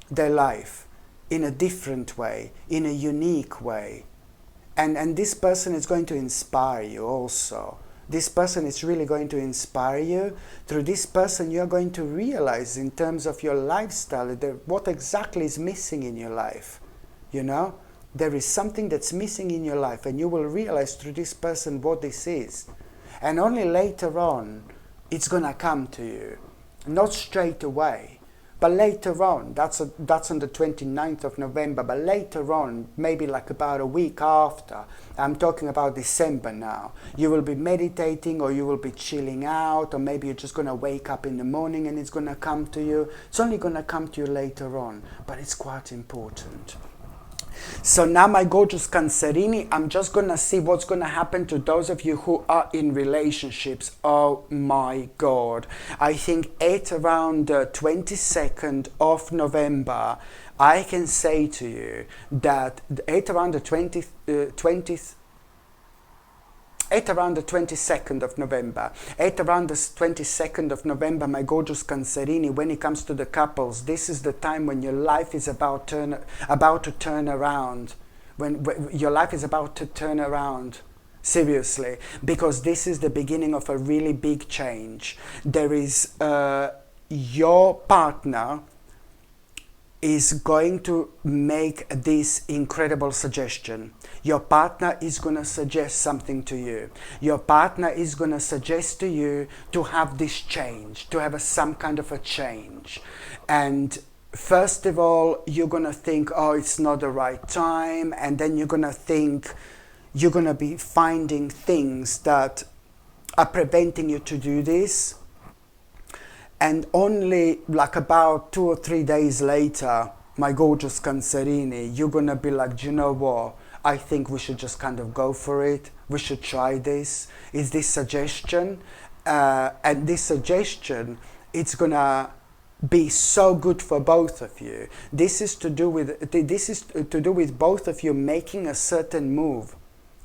[SPEAKER 1] their life in a different way, in a unique way. And this person is going to inspire you also. This person is really going to inspire you. Through this person, you're going to realize in terms of your lifestyle what exactly is missing in your life. You know, there is something that's missing in your life, and you will realize through this person what this is. And only later on, it's going to come to you. Not straight away, but later on. That's on the 29th of November, but later on, maybe like about a week after. I'm talking about December now. You will be meditating, or you will be chilling out, or maybe you're just going to wake up in the morning and it's going to come to you. It's only going to come to you later on, but it's quite important. So now, my gorgeous Cancerini, I'm just going to see what's going to happen to those of you who are in relationships. Oh my God. I think at around the 22nd of November, I can say to you that at around the 20th at around the 22nd of November. At around the 22nd of November, my gorgeous Cancerini, when it comes to the couples, this is the time when your life is about to turn around. When your life is about to turn around. Seriously, because this is the beginning of a really big change. There is your partner is going to make this incredible suggestion. Your partner is going to suggest something to you. Your partner is going to suggest to you to have this change, to have some kind of a change. And first of all, you're going to think, oh, it's not the right time. And then you're going to think, you're going to be finding things that are preventing you to do this. And only like about 2 or 3 days later, my gorgeous Cancerini, you're going to be like, do you know what? I think we should just kind of go for it. We should try this. Is this suggestion? And this suggestion, it's going to be so good for both of you. This is to do with both of you making a certain move.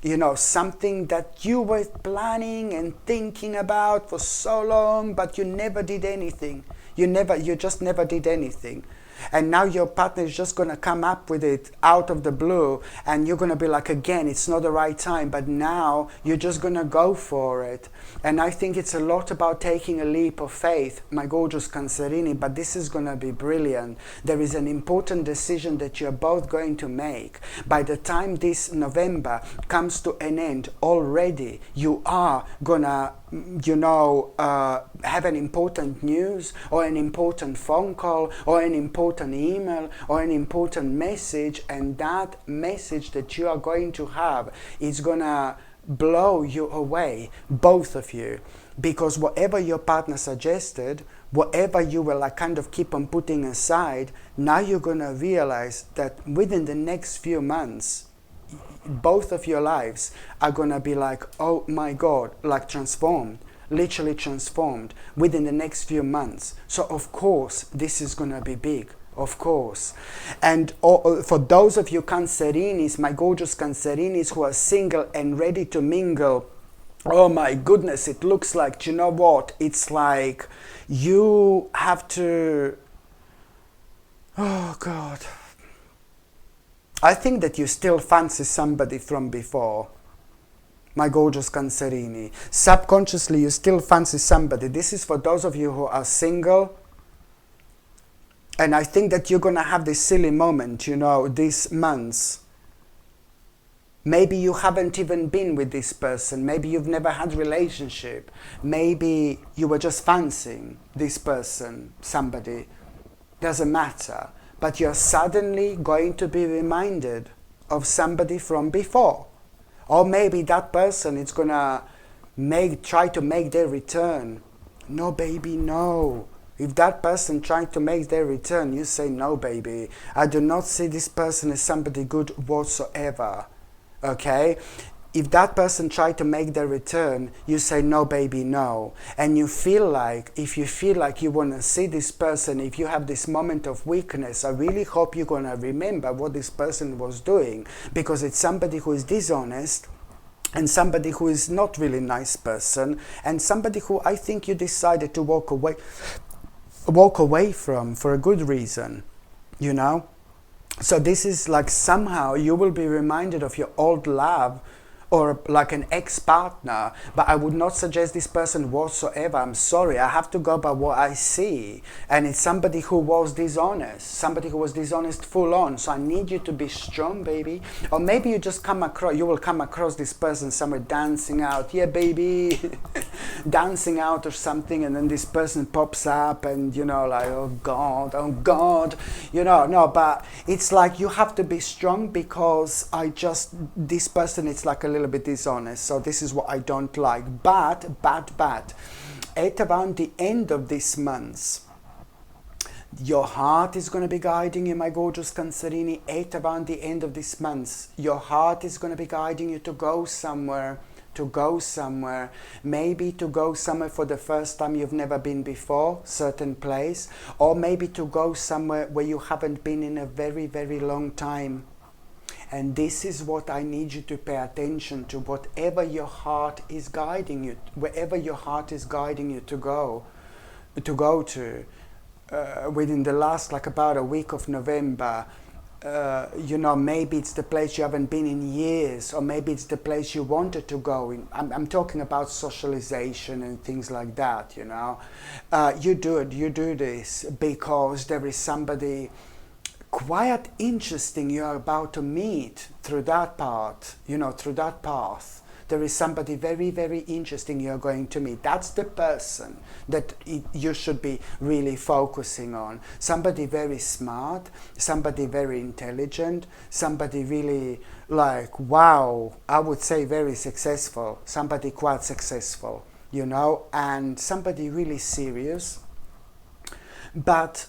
[SPEAKER 1] You know, something that you were planning and thinking about for so long, but you never did anything. You just never did anything. And now your partner is just going to come up with it out of the blue, and you're going to be like, again, it's not the right time, but now you're just going to go for it. And I think it's a lot about taking a leap of faith, my gorgeous Cancerini, but this is going to be brilliant. There is an important decision that you're both going to make. By the time this November comes to an end, already you are going to have an important news or an important phone call or an important email or an important message, and that message that you are going to have is going to blow you away, both of you, because whatever your partner suggested, whatever you will like kind of keep on putting aside, now you're going to realize that within the next few months, both of your lives are going to be like, oh my God, like transformed, literally transformed within the next few months. So of course, this is going to be big, of course. And for those of you Cancerinis, my gorgeous Cancerinis who are single and ready to mingle, oh my goodness, it looks like, do you know what? It's like you have to, oh God. I think that you still fancy somebody from before, my gorgeous Cancerini. Subconsciously, you still fancy somebody. This is for those of you who are single. And I think that you're going to have this silly moment, you know, these months. Maybe you haven't even been with this person. Maybe you've never had a relationship. Maybe you were just fancying this person, somebody. Doesn't matter. But you're suddenly going to be reminded of somebody from before. Or maybe that person is going to try to make their return. No, baby, no. If that person trying to make their return, you say, no, baby. I do not see this person as somebody good whatsoever. Okay? If that person tried to make their return, you say, no, baby, no. And you feel like, if you feel like you want to see this person, if you have this moment of weakness, I really hope you're going to remember what this person was doing. Because it's somebody who is dishonest, and somebody who is not really nice person, and somebody who I think you decided to walk away from for a good reason, you know? So this is like somehow you will be reminded of your old love, or like an ex-partner, but I would not suggest this person whatsoever. I'm sorry, I have to go by what I see. And it's somebody who was dishonest, full on. So I need you to be strong, baby. Or maybe you will come across this person somewhere dancing out, yeah, baby, dancing out or something, and then this person pops up and, you know, like, oh God, you know, no, but it's like you have to be strong because this person, it's like a little bit dishonest, so this is what I don't like. But at around the end of this month, your heart is going to be guiding you, my gorgeous Cancerini. At around the end of this month, your heart is going to be guiding you to go somewhere, maybe to go somewhere for the first time you've never been before, certain place, or maybe to go somewhere where you haven't been in a very, very long time. And this is what I need you to pay attention to, whatever your heart is guiding you, wherever your heart is guiding you to go to. Within the last, like, about a week of November, maybe it's the place you haven't been in years, or maybe it's the place you wanted to go in. I'm talking about socialization and things like that, You do this because there is somebody quite interesting you are about to meet through that part, through that path. There is somebody very, very interesting you're going to meet. That's the person that you should be really focusing on. Somebody very smart, somebody very intelligent, somebody really wow, I would say very successful, somebody quite successful, and somebody really serious, but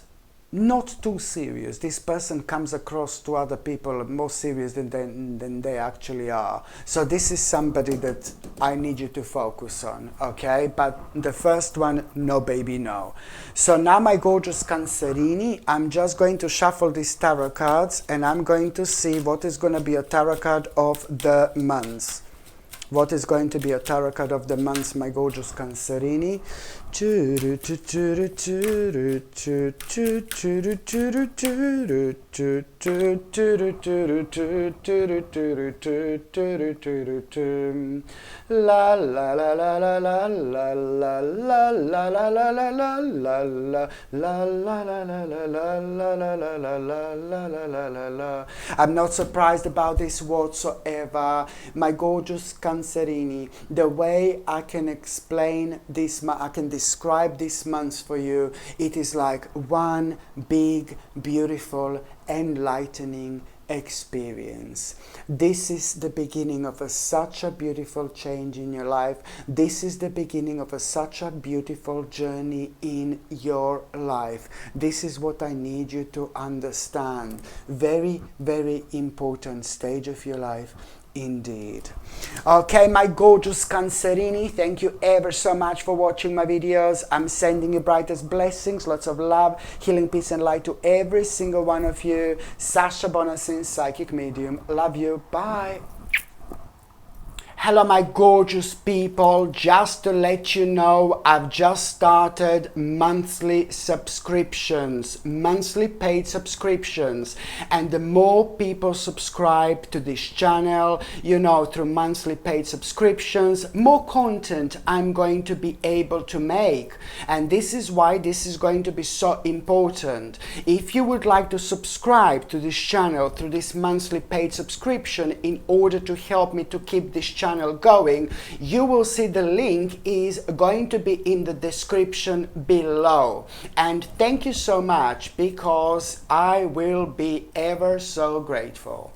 [SPEAKER 1] not too serious. This person comes across to other people more serious than they actually are. So this is somebody that I need you to focus on, okay? But the first one, no baby, no. So now, my gorgeous Cancerini, I'm just going to shuffle these tarot cards, and I'm going to see what is going to be a tarot card of the month. What is going to be a tarot card of the month, my gorgeous Cancerini? La la la la la la la la la la la la la la la la la. I'm not surprised about this whatsoever, my gorgeous Cancerini. The way I can explain this, I can describe this month for you, it is like one big, beautiful, enlightening experience. This is the beginning of such a beautiful change in your life. This is the beginning of such a beautiful journey in your life. This is what I need you to understand. Very, very important stage of your life. Indeed. Okay, my gorgeous Cancerini, thank you ever so much for watching my videos. I'm sending you brightest blessings, lots of love, healing, peace and light to every single one of you. Sasha Bonasin, Psychic Medium. Love you. Bye. Hello, my gorgeous people. Just to let you know, I've just started monthly subscriptions, monthly paid subscriptions. And the more people subscribe to this channel, through monthly paid subscriptions, more content I'm going to be able to make. And this is why this is going to be so important. If you would like to subscribe to this channel through this monthly paid subscription in order to help me to keep this channel going, you will see the link is going to be in the description below. And thank you so much, because I will be ever so grateful.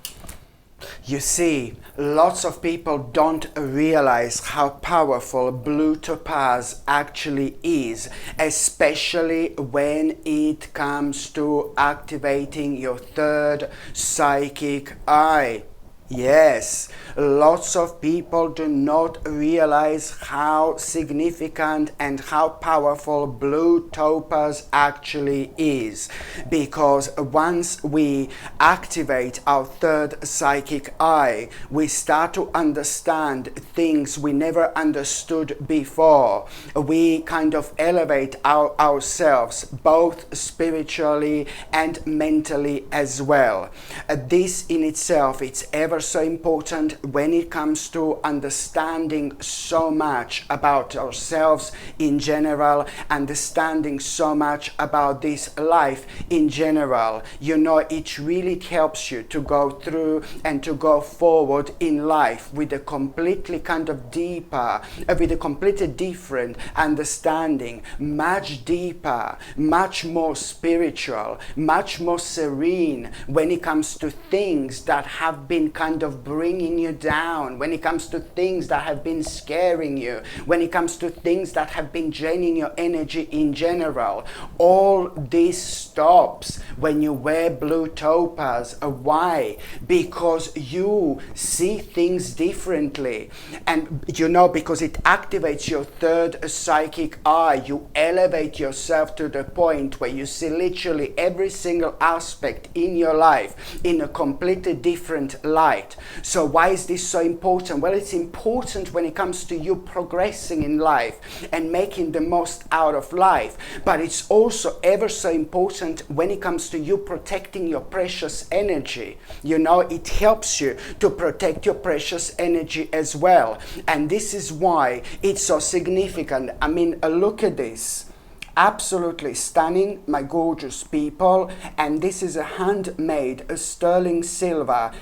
[SPEAKER 1] You see, lots of people don't realize how powerful blue topaz actually is, especially when it comes to activating your third psychic eye. Yes, lots of people do not realize how significant and how powerful blue topaz actually is, because once we activate our third psychic eye, we start to understand things we never understood before. We kind of elevate ourselves both spiritually and mentally as well. This in itself, it's ever so important when it comes to understanding so much about ourselves in general, understanding so much about this life in general. It really helps you to go through and to go forward in life with a completely kind of deeper, with a completely different understanding, much deeper, much more spiritual, much more serene when it comes to things that have been kind of bringing you down, when it comes to things that have been scaring you, when it comes to things that have been draining your energy in general, all this stops when you wear blue topaz. Why? Because you see things differently. And you know, because it activates your third psychic eye. You elevate yourself to the point where you see literally every single aspect in your life in a completely different light. So why is this so important? Well, it's important when it comes to you progressing in life and making the most out of life, but it's also ever so important when it comes to you protecting your precious energy. You know, it helps you to protect your precious energy as well, and this is why it's so significant. I mean, look at this. Absolutely stunning, my gorgeous people. And this is a handmade sterling silver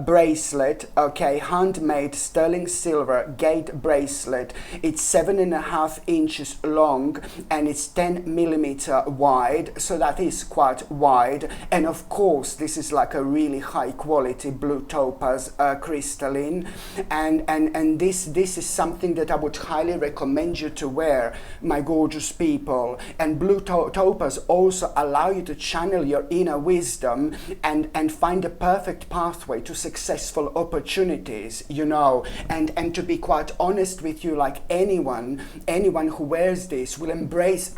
[SPEAKER 1] bracelet. Okay, handmade sterling silver gate bracelet. It's 7.5 inches long and it's 10 millimeter wide, so that is quite wide. And of course, this is like a really high quality blue topaz crystalline, and this is something that I would highly recommend you to wear, my gorgeous people. And blue topaz also allow you to channel your inner wisdom and find a perfect pathway to successful opportunities, you know. And to be quite honest with you, like anyone who wears this will embrace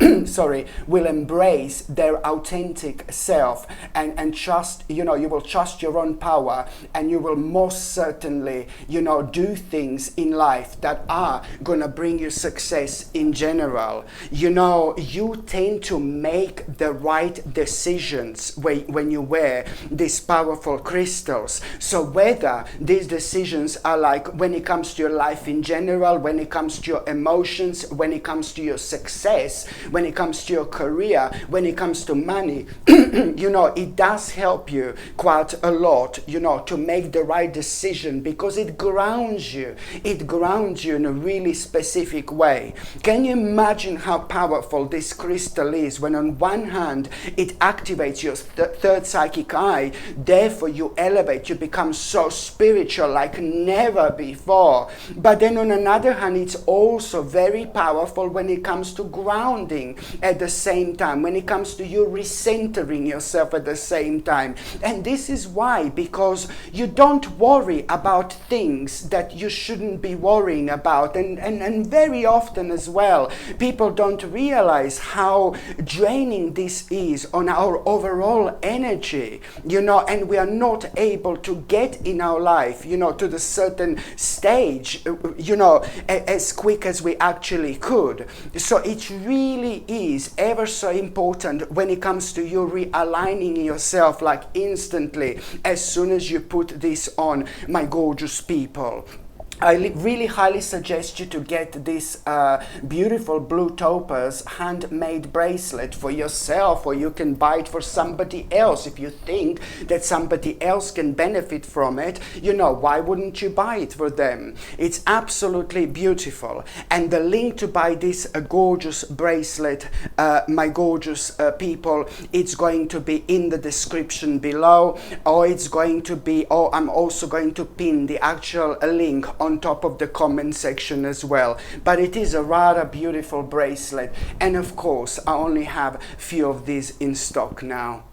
[SPEAKER 1] will embrace their authentic self and trust, you know, you will trust your own power, and you will most certainly, you know, do things in life that are gonna bring you success in general. You know, you tend to make the right decisions when you wear these powerful crystals. So whether these decisions are like when it comes to your life in general, when it comes to your emotions, when it comes to your success, when it comes to your career, when it comes to money, you know, it does help you quite a lot, you know, to make the right decision, because it grounds you. It grounds you in a really specific way. Can you imagine how powerful this crystal is, when on one hand it activates your third psychic eye, therefore you elevate, you become so spiritual like never before, but then on another hand it's also very powerful when it comes to grounding at the same time, when it comes to you recentering yourself at the same time. And this is why, because you don't worry about things that you shouldn't be worrying about, and very often as well people don't realize how draining this is on our overall energy, you know, and we are not able to get in our life, you know, to the certain stage, you know, as quick as we actually could. So it really is ever so important when it comes to you realigning yourself like instantly as soon as you put this on, my gorgeous people. I really highly suggest you to get this beautiful blue topaz handmade bracelet for yourself, or you can buy it for somebody else. If you think that somebody else can benefit from it, you know, why wouldn't you buy it for them? It's absolutely beautiful. And the link to buy this gorgeous bracelet, my gorgeous people, it's going to be in the description below, or it's going to be, or I'm also going to pin the actual link on top of the comment section as well. But it is a rather beautiful bracelet, and of course I only have a few of these in stock now.